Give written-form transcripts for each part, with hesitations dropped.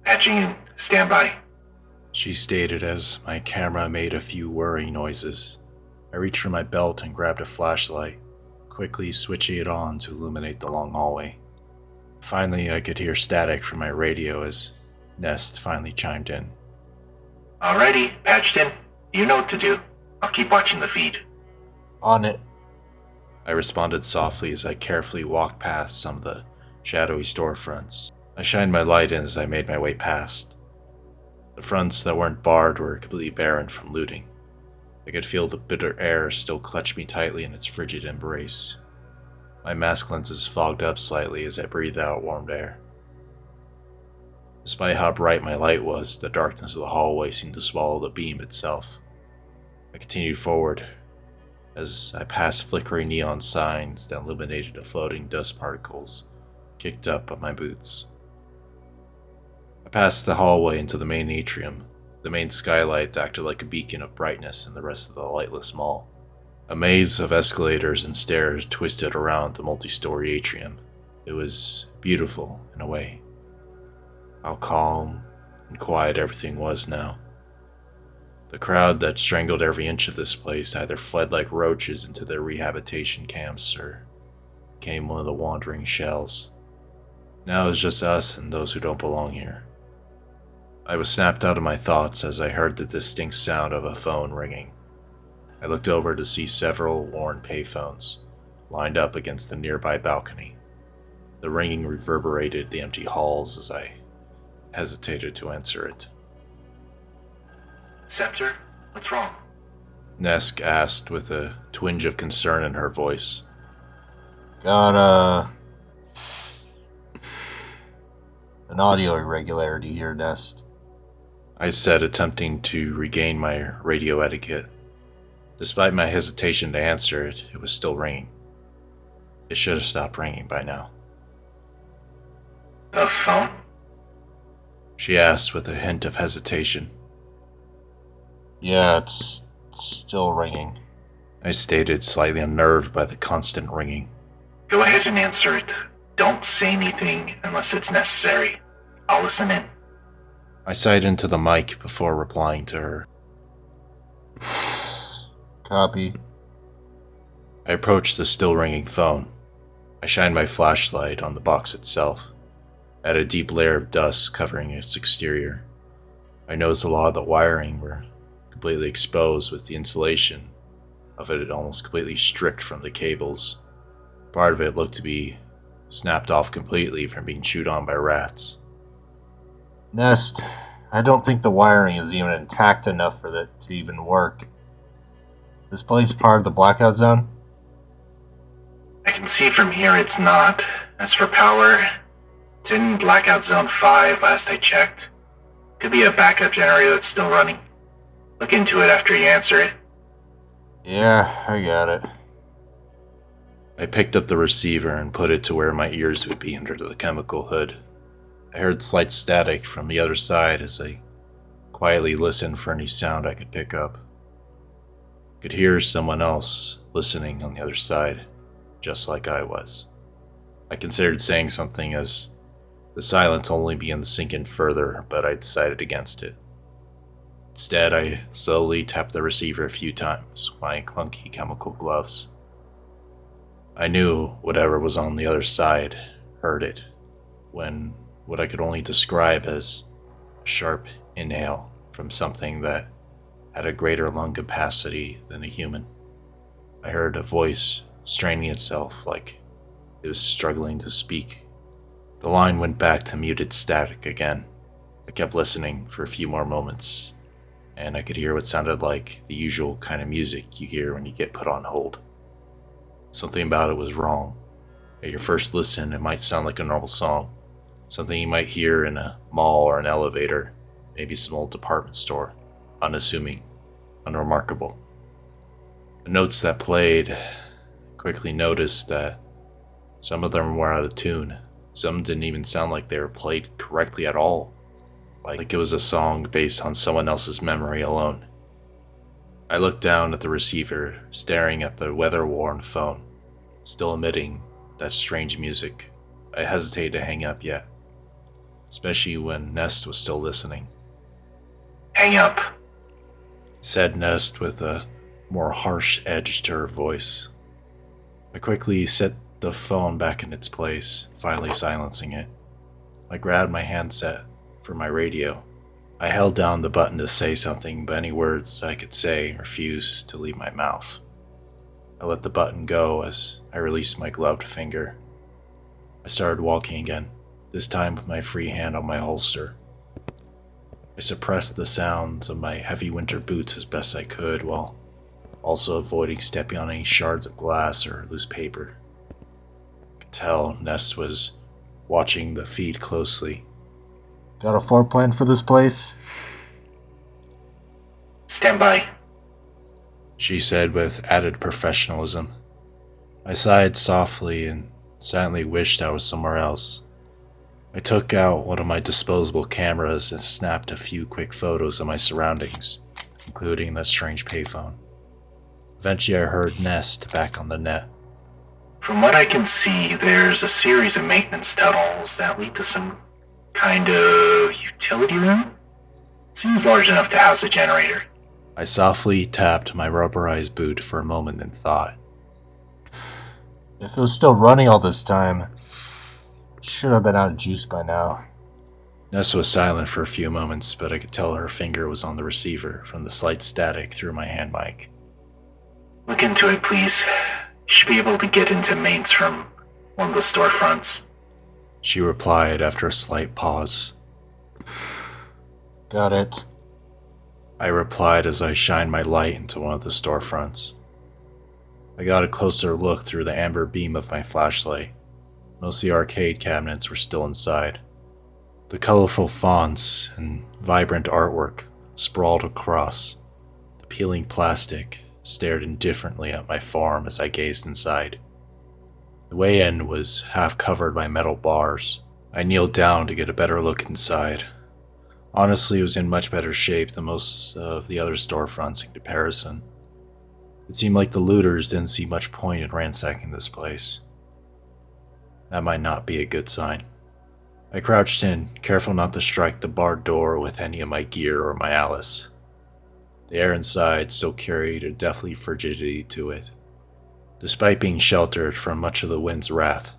Patching in. Stand by. She stated as my camera made a few whirring noises. I reached for my belt and grabbed a flashlight, quickly switching it on to illuminate the long hallway. Finally, I could hear static from my radio as Nest finally chimed in. Alrighty, patched in. You know what to do. I'll keep watching the feed. On it, I responded softly as I carefully walked past some of the shadowy storefronts. I shined my light in as I made my way past. The fronts that weren't barred were completely barren from looting. I could feel the bitter air still clutch me tightly in its frigid embrace. My mask lenses fogged up slightly as I breathed out warm air. Despite how bright my light was, the darkness of the hallway seemed to swallow the beam itself. I continued forward as I passed flickering neon signs that illuminated the floating dust particles kicked up by my boots. I passed the hallway into the main atrium. The main skylight acted like a beacon of brightness in the rest of the lightless mall. A maze of escalators and stairs twisted around the multi-story atrium. It was beautiful in a way. How calm and quiet everything was now. The crowd that strangled every inch of this place either fled like roaches into their rehabilitation camps or became one of the wandering shells. Now it's just us and those who don't belong here. I was snapped out of my thoughts as I heard the distinct sound of a phone ringing. I looked over to see several worn payphones lined up against the nearby balcony. The ringing reverberated the empty halls as I hesitated to answer it. Scepter, what's wrong? Nesk asked with a twinge of concern in her voice. Got an audio irregularity here, Nest, I said, attempting to regain my radio etiquette. Despite my hesitation to answer it, it was still ringing. It should have stopped ringing by now. The phone? She asked with a hint of hesitation. Yeah, it's still ringing, I stated, slightly unnerved by the constant ringing. Go ahead and answer it. Don't say anything unless it's necessary. I'll listen in. I sighed into the mic before replying to her. Copy. I approached the still ringing phone. I shined my flashlight on the box itself. It had a deep layer of dust covering its exterior. I noticed a lot of the wiring were completely exposed, with the insulation of it almost completely stripped from the cables. Part of it looked to be snapped off completely from being chewed on by rats. Nest, I don't think the wiring is even intact enough for that to even work. This place part of the blackout zone? I can see from here it's not. As for power, it's in Blackout Zone 5 last I checked. Could be a backup generator that's still running. Look into it after you answer it. Yeah, I got it. I picked up the receiver and put it to where my ears would be under the chemical hood. I heard slight static from the other side as I quietly listened for any sound I could pick up. I could hear someone else listening on the other side, just like I was. I considered saying something as the silence only began to sink in further, but I decided against it. Instead, I slowly tapped the receiver a few times with my clunky chemical gloves. I knew whatever was on the other side heard it, when what I could only describe as a sharp inhale from something that had a greater lung capacity than a human. I heard a voice straining itself like it was struggling to speak. The line went back to muted static again. I kept listening for a few more moments, and I could hear what sounded like the usual kind of music you hear when you get put on hold. Something about it was wrong. At your first listen, it might sound like a normal song, something you might hear in a mall or an elevator, maybe some old department store, unassuming, unremarkable. The notes that played, quickly noticed that some of them were out of tune. Some didn't even sound like they were played correctly at all, like it was a song based on someone else's memory alone. I looked down at the receiver, staring at the weather-worn phone, still emitting that strange music. I hesitated to hang up yet. especially when Nest was still listening. Hang up. Said Nest with a more harsh edge to her voice. I quickly set the phone back in its place, finally silencing it. I grabbed my handset for my radio. I held down the button to say something, but any words I could say refused to leave my mouth. I let the button go as I released my gloved finger. I started walking again, this time with my free hand on my holster. I suppressed the sounds of my heavy winter boots as best I could, while also avoiding stepping on any shards of glass or loose paper. I could tell Ness was watching the feed closely. Got a floor plan for this place? Stand by. She said with added professionalism. I sighed softly and silently wished I was somewhere else. I took out one of my disposable cameras and snapped a few quick photos of my surroundings, including that strange payphone. Eventually I heard Nest back on the net. From what I can see, there's a series of maintenance tunnels that lead to some kind of utility room? Seems large enough to house a generator. I softly tapped my rubberized boot for a moment and thought. If it was still running all this time, should have been out of juice by now. Ness was silent for a few moments, but I could tell her finger was on the receiver from the slight static through my hand mic. Look into it, please. You should be able to get into mains from one of the storefronts. She replied after a slight pause. Got it. I replied as I shined my light into one of the storefronts. I got a closer look through the amber beam of my flashlight. Most of the arcade cabinets were still inside. The colorful fonts and vibrant artwork sprawled across. The peeling plastic stared indifferently at my form as I gazed inside. The way in was half covered by metal bars. I kneeled down to get a better look inside. Honestly, it was in much better shape than most of the other storefronts in comparison. It seemed like the looters didn't see much point in ransacking this place. That might not be a good sign. I crouched in, careful not to strike the barred door with any of my gear or my Alice. The air inside still carried a deathly frigidity to it, despite being sheltered from much of the wind's wrath.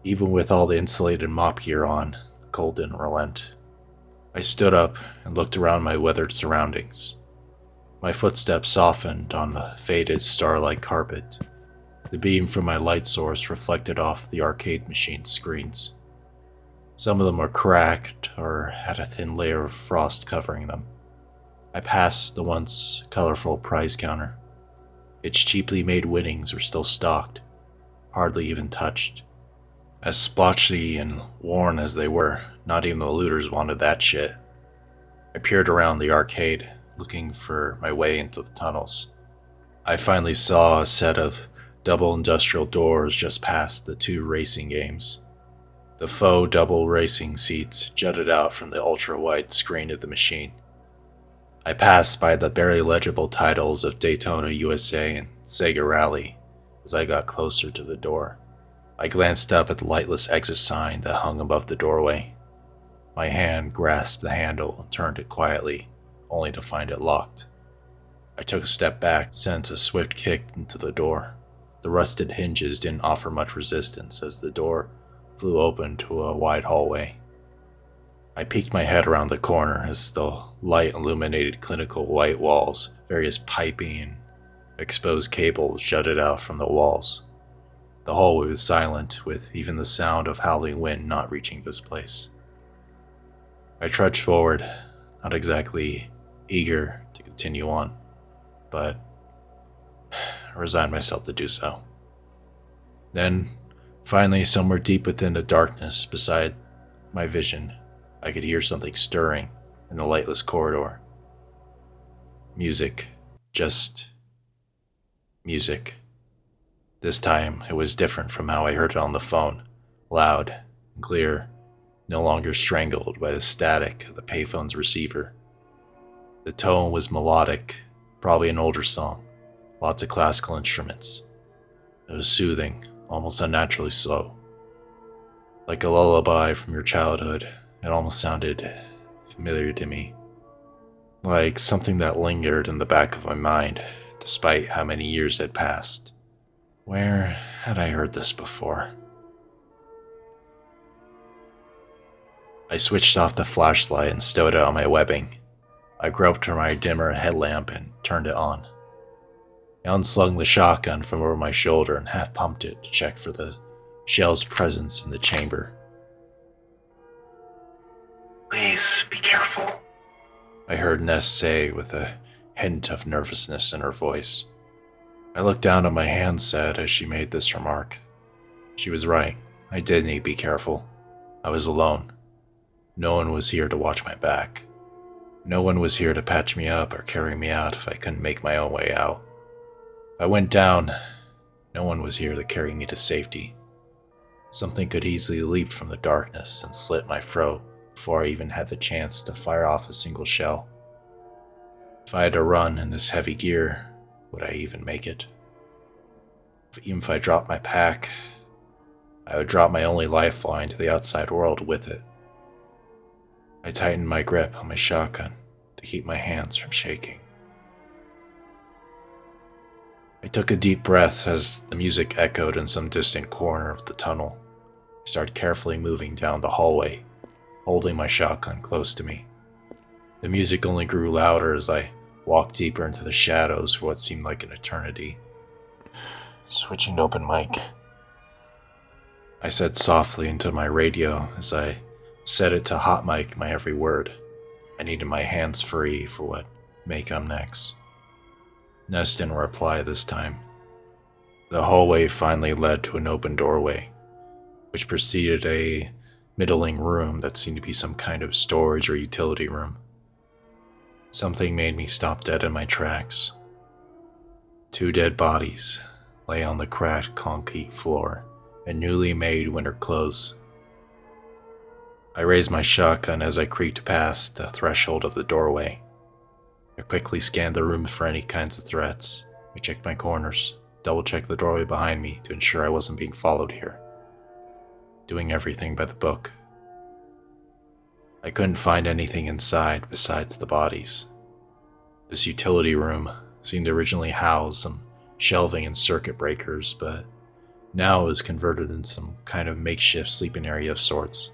Even with all the insulated mop gear on, the cold didn't relent. I stood up and looked around my weathered surroundings. My footsteps softened on the faded starlight carpet. The beam from my light source reflected off the arcade machine's screens. Some of them were cracked or had a thin layer of frost covering them. I passed the once colorful prize counter. Its cheaply made winnings were still stocked, hardly even touched. As splotchy and worn as they were, not even the looters wanted that shit. I peered around the arcade, looking for my way into the tunnels. I finally saw a set of double industrial doors just past the two racing games. The faux double racing seats jutted out from the ultra-wide screen of the machine. I passed by the barely legible titles of Daytona USA and Sega Rally as I got closer to the door. I glanced up at the lightless exit sign that hung above the doorway. My hand grasped the handle and turned it quietly, only to find it locked. I took a step back, sent a swift kick into the door. The rusted hinges didn't offer much resistance as the door flew open to a wide hallway. I peeked my head around the corner as the light illuminated clinical white walls, various piping and exposed cables jutted out from the walls. The hallway was silent, with even the sound of howling wind not reaching this place. I trudged forward, not exactly eager to continue on, but I resigned myself to do so. Then, finally, somewhere deep within the darkness beside my vision, I could hear something stirring in the lightless corridor. Music. Just music. This time, it was different from how I heard it on the phone. Loud and clear, no longer strangled by the static of the payphone's receiver. The tone was melodic, probably an older song, lots of classical instruments. It was soothing, almost unnaturally slow. Like a lullaby from your childhood, It almost sounded familiar to me, like something that lingered in the back of my mind, despite how many years had passed. Where had I heard this before? I switched off the flashlight and stowed it on my webbing. I groped for my dimmer headlamp and turned it on. I unslung the shotgun from over my shoulder and half-pumped it to check for the shell's presence in the chamber. Please be careful. I heard Ness say with a hint of nervousness in her voice. I looked down at my handset as she made this remark. She was right. I did need to be careful. I was alone. No one was here to watch my back. No one was here to patch me up or carry me out if I couldn't make my own way out. If I went down, no one was here to carry me to safety. Something could easily leap from the darkness and slit my throat before I even had the chance to fire off a single shell. If I had to run in this heavy gear, would I even make it? Even if I dropped my pack, I would drop my only lifeline to the outside world with it. I tightened my grip on my shotgun to keep my hands from shaking. I took a deep breath as the music echoed in some distant corner of the tunnel. I started carefully moving down the hallway, holding my shotgun close to me. The music only grew louder as I walked deeper into the shadows for what seemed like an eternity. Switching to open mic. I said softly into my radio as I set it to hot mic my every word. I needed my hands free for what may come next. Ness didn't reply this time. The hallway finally led to an open doorway, which preceded a middling room that seemed to be some kind of storage or utility room. Something made me stop dead in my tracks. 2 dead bodies lay on the cracked concrete floor in newly made winter clothes. I raised my shotgun as I creaked past the threshold of the doorway. I quickly scanned the room for any kinds of threats. I checked my corners, double-checked the doorway behind me to ensure I wasn't being followed here. Doing everything by the book. I couldn't find anything inside besides the bodies. This utility room seemed to originally house some shelving and circuit breakers, but now it was converted into some kind of makeshift sleeping area of sorts.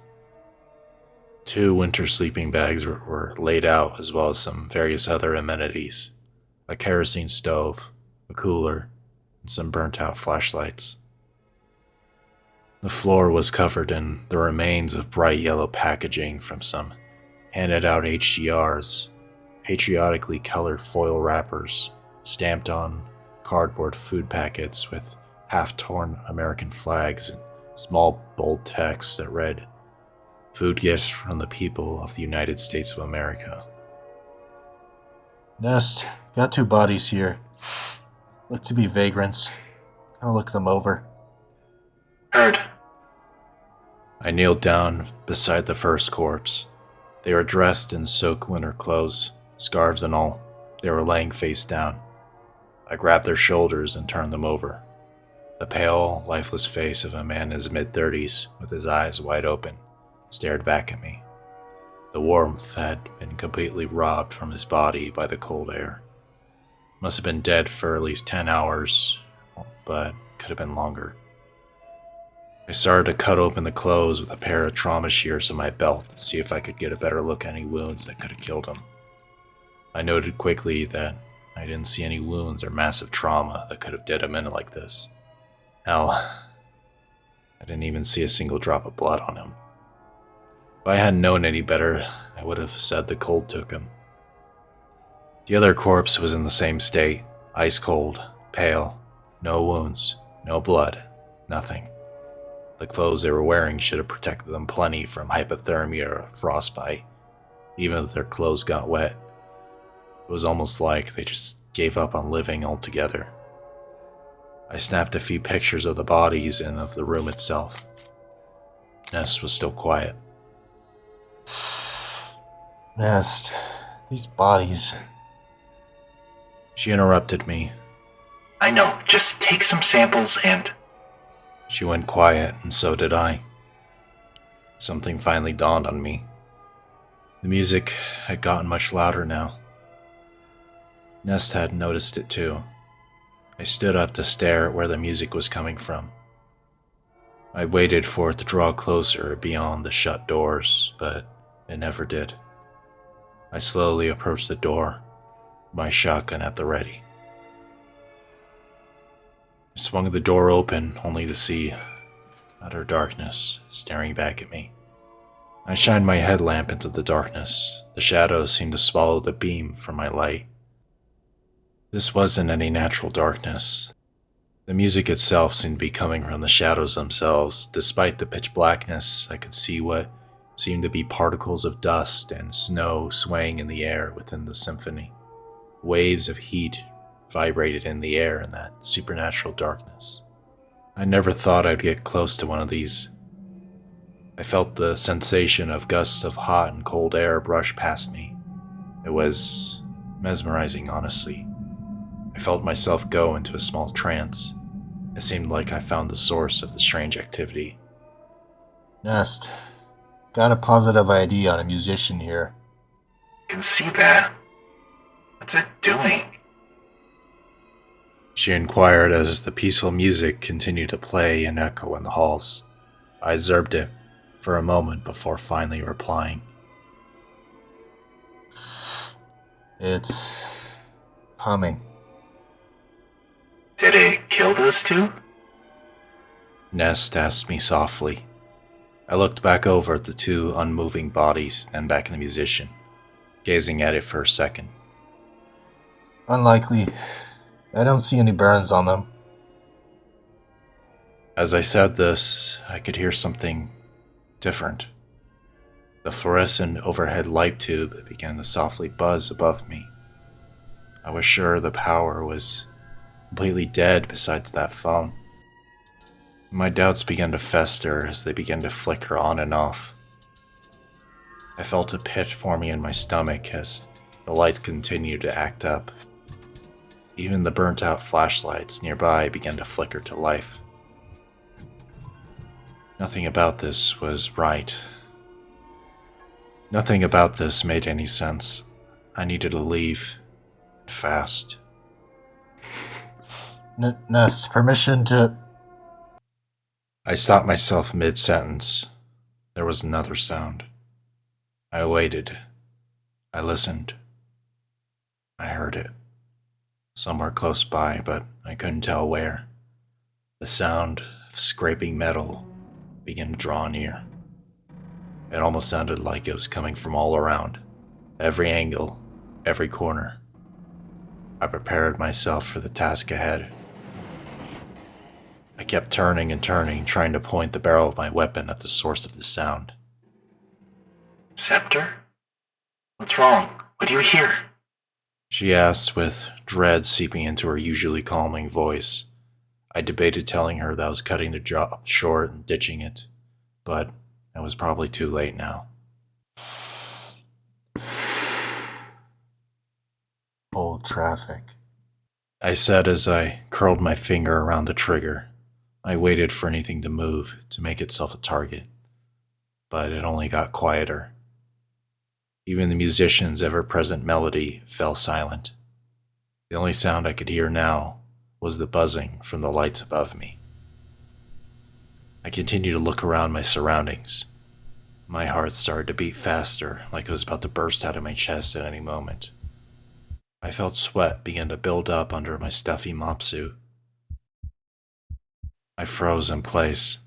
2 winter sleeping bags were laid out, as well as some various other amenities. A kerosene stove, a cooler, and some burnt-out flashlights. The floor was covered in the remains of bright yellow packaging from some handed-out HGRs, patriotically colored foil wrappers, stamped on cardboard food packets with half-torn American flags and small bold text that read, "Food gifts from the people of the United States of America." Nest, got 2 bodies here. Look to be vagrants. I'll look them over. Heard. I kneeled down beside the first corpse. They were dressed in soaked winter clothes, scarves and all. They were laying face down. I grabbed their shoulders and turned them over. The pale, lifeless face of a man in his mid-30s, with his eyes wide open, stared back at me. The warmth had been completely robbed from his body by the cold air. Must have been dead for at least 10 hours, but could have been longer. I started to cut open the clothes with a pair of trauma shears in my belt to see if I could get a better look at any wounds that could have killed him. I noted quickly that I didn't see any wounds or massive trauma that could have dead him in like this. Hell, I didn't even see a single drop of blood on him. If I hadn't known any better, I would have said the cold took him. The other corpse was in the same state, ice cold, pale, no wounds, no blood, nothing. The clothes they were wearing should have protected them plenty from hypothermia or frostbite, even if their clothes got wet. It was almost like they just gave up on living altogether. I snapped a few pictures of the bodies and of the room itself. Nest was still quiet. Nest, these bodies. She interrupted me. I know. Just take some samples and... She went quiet, and so did I. Something finally dawned on me. The music had gotten much louder now. Nest had noticed it too. I stood up to stare at where the music was coming from. I waited for it to draw closer beyond the shut doors, but it never did. I slowly approached the door, my shotgun at the ready. I swung the door open, only to see utter darkness staring back at me. I shined my headlamp into the darkness. The shadows seemed to swallow the beam from my light. This wasn't any natural darkness. The music itself seemed to be coming from the shadows themselves. Despite the pitch blackness, I could see what seemed to be particles of dust and snow swaying in the air within the symphony. Waves of heat vibrated in the air in that supernatural darkness. I never thought I'd get close to one of these. I felt the sensation of gusts of hot and cold air brush past me. It was mesmerizing, honestly. I felt myself go into a small trance. It seemed like I found the source of the strange activity. Nest, got a positive ID on a musician here. I can see that. What's it doing? She inquired as the peaceful music continued to play and echo in the halls. I observed it for a moment before finally replying. It's humming. Did it kill those two? Nest asked me softly. I looked back over at the two unmoving bodies, then back at the musician, gazing at it for a second. Unlikely. I don't see any burns on them. As I said this, I could hear something different. The fluorescent overhead light tube began to softly buzz above me. I was sure the power was completely dead besides that phone. My doubts began to fester as they began to flicker on and off. I felt a pit forming in my stomach as the lights continued to act up. Even the burnt-out flashlights nearby began to flicker to life. Nothing about this was right. Nothing about this made any sense. I needed to leave. Fast. Nest, permission to... I stopped myself mid-sentence. There was another sound. I waited. I listened. I heard it. Somewhere close by, but I couldn't tell where. The sound of scraping metal began to draw near. It almost sounded like it was coming from all around, every angle, every corner. I prepared myself for the task ahead. I kept turning and turning, trying to point the barrel of my weapon at the source of the sound. Scepter? What's wrong? What do you hear? She asked with dread seeping into her usually calming voice. I debated telling her that I was cutting the job short and ditching it, but it was probably too late now. Old traffic. I said as I curled my finger around the trigger. I waited for anything to move, to make itself a target, but it only got quieter. Even the musician's ever-present melody fell silent. The only sound I could hear now was the buzzing from the lights above me. I continued to look around my surroundings. My heart started to beat faster, like it was about to burst out of my chest at any moment. I felt sweat begin to build up under my stuffy mop suit. I froze in place.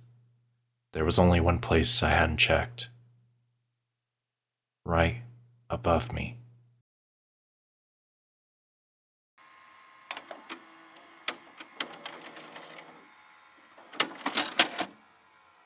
There was only one place I hadn't checked. Right above me.